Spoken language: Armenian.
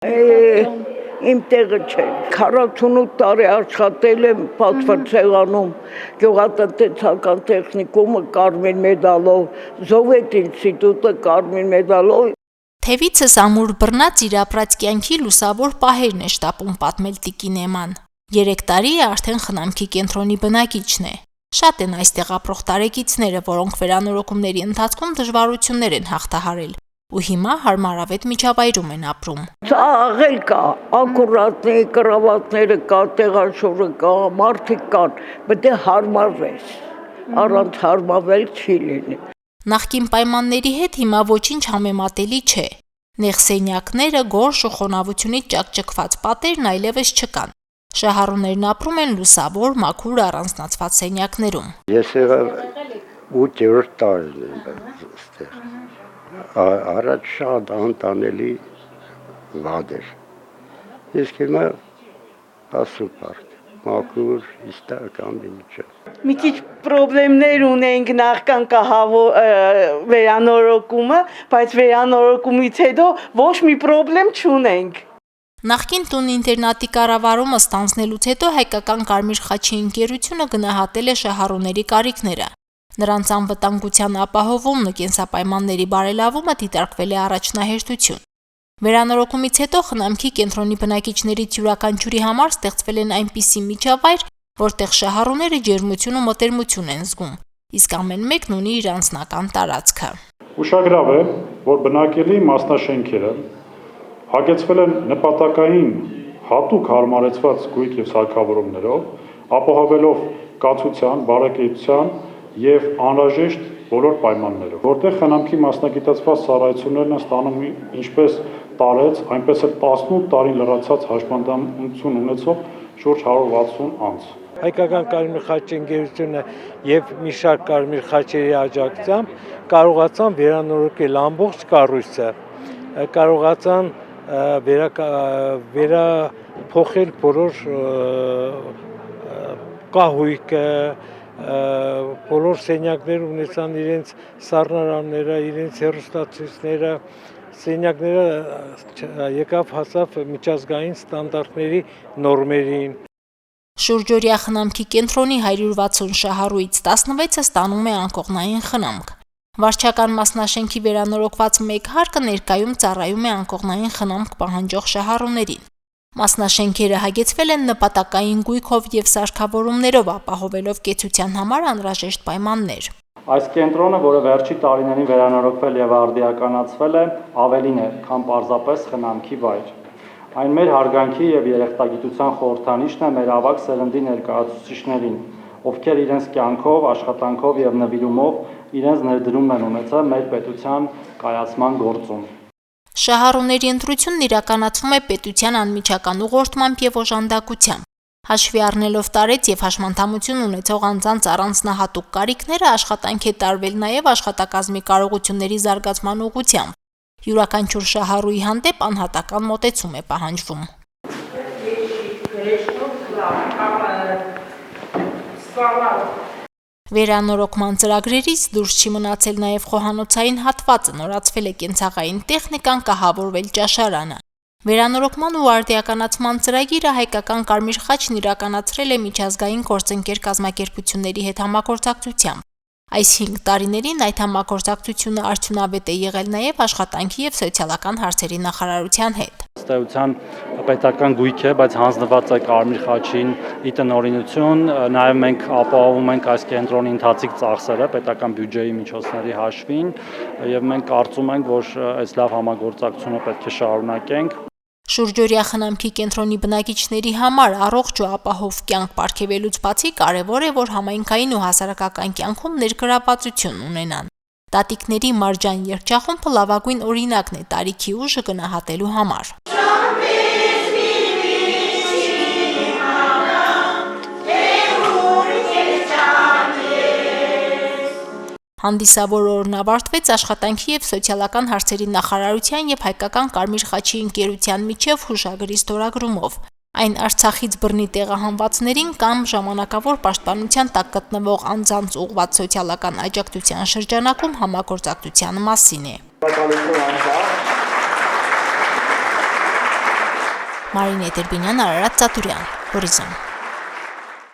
Իմ տեղը չէ, 48 տարի աշխատել եմ պատվրցեղանում, գյուղատնտեսական տեխնիկումը կարմիր մեդալով, Զովետ ինստիտուտը կարմիր մեդալով։ Թևիցս ամուր բռնած իր ապրած կյանքի լուսավոր պահերն է շտապում պատմել տիկին Էման։ 3 տարի է արդեն խնամքի կենտրոնի բնակիչն է։ Շատ են այստեղ ապրող տարեկիցները, որոնք վերանորոգումների ընթացքում դժվարություններ են հաղթահարել ու հիմա հարմարավետ միջավայրում են ապրում։ Աղել կա, ակուրատնի կրավատները կա, տեղաշորը կա, մարդիկ կան, պետք է հարմարվես, առանց հարմարվել չի լինի։ Նախկին պայմանների հետ հիմա ոչինչ համեմատելի չէ։ Նեղ սենյակները, գորշ ու խոնավությունից ճակճկված պատերն այլևս չկան։ Շահառուներն ապրում են լուսավոր, մաքուր առանձնացված սենյակներում։ Ես եղա 8-րդ տարին եմ այստեղ։ Առաջ շատ անտանելի վատ էր։ Իսկ հիմա սուպեր, մաքուր, իստական ինչ։ Մի քիչ խնդիրներ ունենք նախքան վերանորոգումը, բայց վերանորոգումից հետո ոչ մի խնդրեմ չունենք։ Նախկին տուն-ինտերնատի կառավարումը ստանձնելուց հետո հայկական Կարմիր խաչի ընկերությունը գնահատել է շահառուների կարիքները։ Նրանց անվտանգության ապահովումն ու կենսապայմանների բարելավումը դիտարկվել է առաջնահերթություն։ Վերանորոգումից հետո խնամքի կենտրոնի բնակիչներից յուրաքանչյուրի համար ստեղծվել են այնպիսի միջավայր, որտեղ շահառուները ջերմություն ու մտերմություն են զգում, իսկ ամեն մեկն ունի իր անձնական տարածքը։ Ուշագրավ է, որ բնակելի մասնաշենքերը հագեցվել են նպատակային հատուկ հարմարեցված գույք և սարքավորումներով, ապահովելով կացության, բարեկեցության և անհրաժեշտ բոլոր պայմաններով, որտեղ խնամքի մասնագիտացված ծառայություններն են ստանում ինչպես տարեց, այնպես էլ 18 տարի լրացած հաշմանդամություն ունեցող շուրջ 160 անձ։ Հայկական Կարմիր խաչի ընկերությունը եւ մի շարք Կարմիր խաչերի աջակցությամբ կարողացան վերանորոգել ամբողջ կառույցը, կարողացան վերափոխել բոլոր կահույքը, բոլոր սենյակները ունեցան իրենց սառնարանները, իրենց հեռուստացույցները, սենյակները եկավ հասավ միջազգային ստանդարտների նորմերին։ Շուրջօրյա խնամքի կենտրոնի 160 շահառուից 16-ը ստանում է անկողնային խնամք։ Վարչական մասնաշենքի վերանորոգված մեկ հարկը ներկայում ծառայում է անկողնային խնամք պահանջող շահառուներին։ Մասնաշենքերը հագեցվել են նպատակային գույքով և սարքավորումներով, ապահովելով կեցության համար անհրաժեշտ պայմաններ։ Այս կենտրոնը, որը վերջի տարիներին վերանորոգվել եւ արդիականացվել է, ավելին է, քան պարզապես խնամքի վայր։ Այն մեր հարգանքի եւ երախտագիտության խորհրդանիշն է մեր ավագ սերնդի ներկայացուցիչներին, ովքեր իրենց կյանքով, աշխատանքով եւ նվիրումով իրենց ներդրումն են ունեցել մեր պետության կայացման գործում։ Շահառուների ընտրությունն իրականացվում է պետության անմիջական ուղղորդմամբ եւ օժանդակությամբ։ Հաշվի առնելով տարեց եւ հաշմանդամություն ունեցող անձանց առանձնահատուկ կարիքները, աշխատանք է տարվել նաեւ աշխատակազմի կարողությունների զարգացման ուղղությամբ։ Յուրաքանչյուր շահառուի հանդեպ անհատական մոտեցում է պահանջվում։ Վերանորոգման ծրագրերից դուրս չի մնացել նաև խոհանոցային հատվածը, նորացվել է կենցաղային տեխնիկան, կահավորվել ճաշարանը։ Վերանորոգման ու արդիականացման ծրագիրը հայկական Կարմիր խաչն իրականացրել է միջազգային գործընկեր կազմակերպությունների հետ համագործակցությամբ։ Այս 5 տարիներին այդ համագործակցությունը արդյունավետ է եղել նաև աշխատանքի և սոցիալական հարցերի նախարարության հետ։ Ըստ էության պետական գույք է, բայց հանձնված է Կարմիր խաչին ի տնօրինություն, նաև մենք ապահովում ենք այս կենտրոնի ընթացիկ ծախսերը պետական բյուջեի միջոցների հաշվին եւ մենք կարծում ենք, որ այս լավ համագործակցությունը պետք է շարունակենք։ Շուրջօրյա խնամքի կենտրոնի բնակիչների համար առողջ ու ապահով կյանք պարգևելուց բացի կարևոր է, որ համայնքային ու հասարակական կյանքում ներգրավվածություն ունենան։ Տատիկների մարջան երգչախումբը լավագույն օրինակն է տարիքի ուժը գնահատելու համար։ Հանդիսավոր օրն ավարտվեց աշխատանքի և սոցիալական հարցերի նախարարության և հայկական Կարմիր խաչի ընկերության միջև հուշագրի ստորագրումով։ Այն Արցախից բռնի տեղահանվածներին կամ ժամանակավոր պաշտպանության տակ գտնվող անձանց ուղղված սոցիալական աջակցության շրջանակում համագործակցության մասին է։ Մարինե Տերբինյան, Արարատ Ծատուրյան, Հորիզոն։